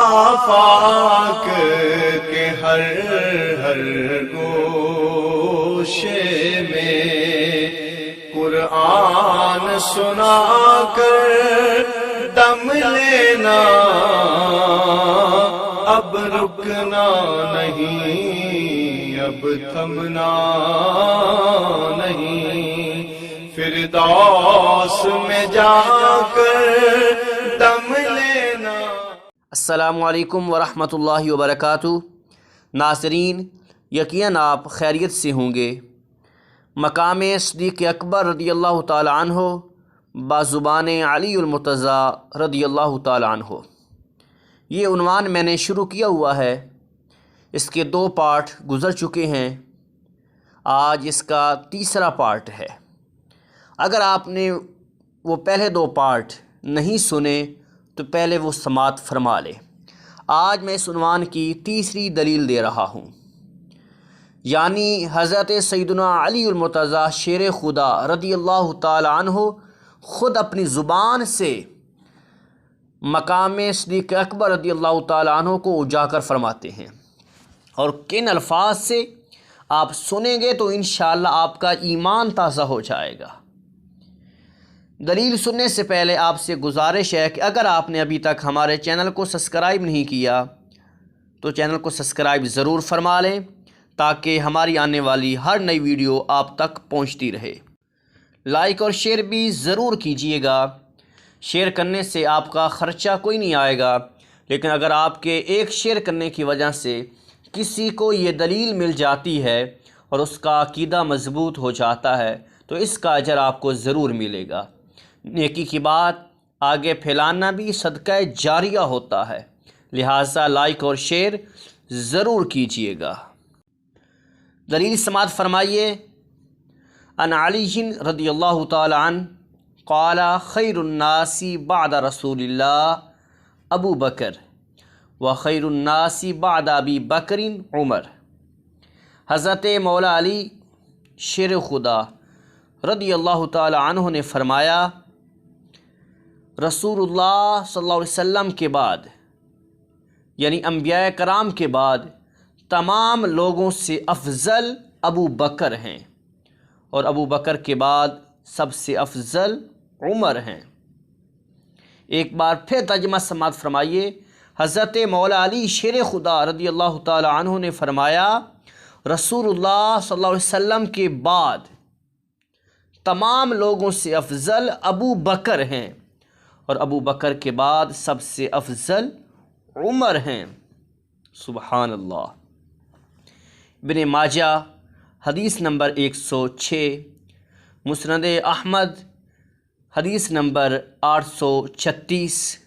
آفاق کے ہر ہر گوشے میں قرآن سنا کر دم لینا، اب رکنا نہیں، اب تھمنا نہیں، فردوس میں جا کر دم لینا۔ السلام علیکم ورحمۃ اللہ وبرکاتہ۔ ناظرین، یقیناً آپ خیریت سے ہوں گے۔ مقام صدیق اکبر رضی اللہ تعالی عنہ بازبان علی المرتضیٰ رضی اللہ تعالی عنہ، یہ عنوان میں نے شروع کیا ہوا ہے۔ اس کے 2 پارٹ گزر چکے ہیں، آج اس کا تیسرا پارٹ ہے۔ اگر آپ نے وہ پہلے 2 پارٹ نہیں سنے تو پہلے وہ سماعت فرما لے۔ آج میں اس عنوان کی تیسری دلیل دے رہا ہوں، یعنی حضرت سیدنا علی المرتضیٰ شیر خدا رضی اللہ تعالی عنہ خود اپنی زبان سے مقام صدیق اکبر رضی اللہ تعالی عنہ کو اجاگر فرماتے ہیں، اور کن الفاظ سے آپ سنیں گے تو انشاءاللہ آپ کا ایمان تازہ ہو جائے گا۔ دلیل سننے سے پہلے آپ سے گزارش ہے کہ اگر آپ نے ابھی تک ہمارے چینل کو سبسکرائب نہیں کیا تو چینل کو سبسکرائب ضرور فرما لیں، تاکہ ہماری آنے والی ہر نئی ویڈیو آپ تک پہنچتی رہے۔ لائک اور شیئر بھی ضرور کیجئے گا۔ شیئر کرنے سے آپ کا خرچہ کوئی نہیں آئے گا، لیکن اگر آپ کے ایک شیئر کرنے کی وجہ سے کسی کو یہ دلیل مل جاتی ہے اور اس کا عقیدہ مضبوط ہو جاتا ہے تو اس کا اجر آپ کو ضرور ملے گا۔ نیکی کی بات آگے پھیلانا بھی صدقہ جاریہ ہوتا ہے، لہٰذا لائک اور شیئر ضرور کیجئے گا۔ دلیل سماعت فرمائیے۔ ان علی رضی اللہ تعالی عنہ قال خیر الناس بعد رسول اللہ ابو بکر و خیر الناس بعد ابی بکر عمر۔ حضرت مولا علی شیر خدا رضی اللہ تعالی عنہ نے فرمایا، رسول اللہ صلی اللہ علیہ وسلم کے بعد، یعنی انبیاء کرام کے بعد، تمام لوگوں سے افضل ابو بکر ہیں، اور ابو بکر کے بعد سب سے افضل عمر ہیں۔ ایک بار پھر ترجمہ سماعت فرمائیے۔ حضرت مولا علی شیر خدا رضی اللہ تعالی عنہ نے فرمایا، رسول اللہ صلی اللہ علیہ وسلم کے بعد تمام لوگوں سے افضل ابو بکر ہیں، اور ابو بکر کے بعد سب سے افضل عمر ہیں۔ سبحان اللہ۔ ابن ماجہ حدیث نمبر 106، مسند احمد حدیث نمبر 836،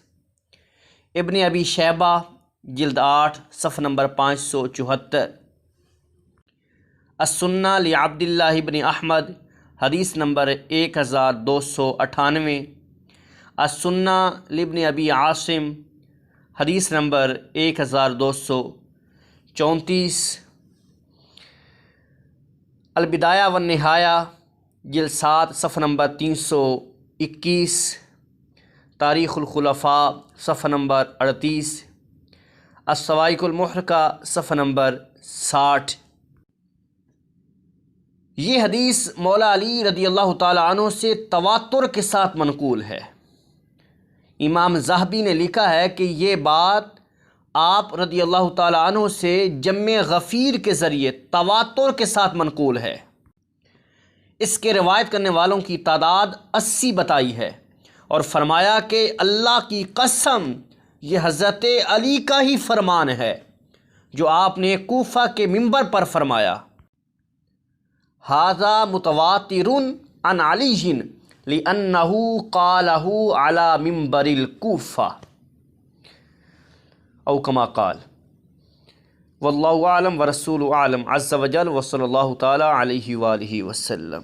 ابن ابی شیبہ جلد 8 صفحہ نمبر 574، السنہ لعبداللہ ابن احمد حدیث نمبر 1298، السنہ لابن ابی عاصم حدیث نمبر 1234، البدایہ والنہایہ جلد 7 صفحہ نمبر 321، تاریخ الخلفاء صفحہ نمبر 38، الصواعق المحرقہ صفحہ نمبر 60۔ یہ حدیث مولا علی رضی اللہ تعالی عنہ سے تواتر کے ساتھ منقول ہے۔ امام ذہبی نے لکھا ہے کہ یہ بات آپ رضی اللہ تعالی عنہ سے جمع غفیر کے ذریعے تواتر کے ساتھ منقول ہے۔ اس کے روایت کرنے والوں کی تعداد 80 بتائی ہے، اور فرمایا کہ اللہ کی قسم یہ حضرت علی کا ہی فرمان ہے جو آپ نے کوفہ کے منبر پر فرمایا، ھذا متواتر عن علی لأنہ قالہ علی منبر الکوفہ، او کما قال۔ واللہ اعلم ورسول اعلم عز وجل، وصلی اللہ تعالی علیہ وآلہ وسلم۔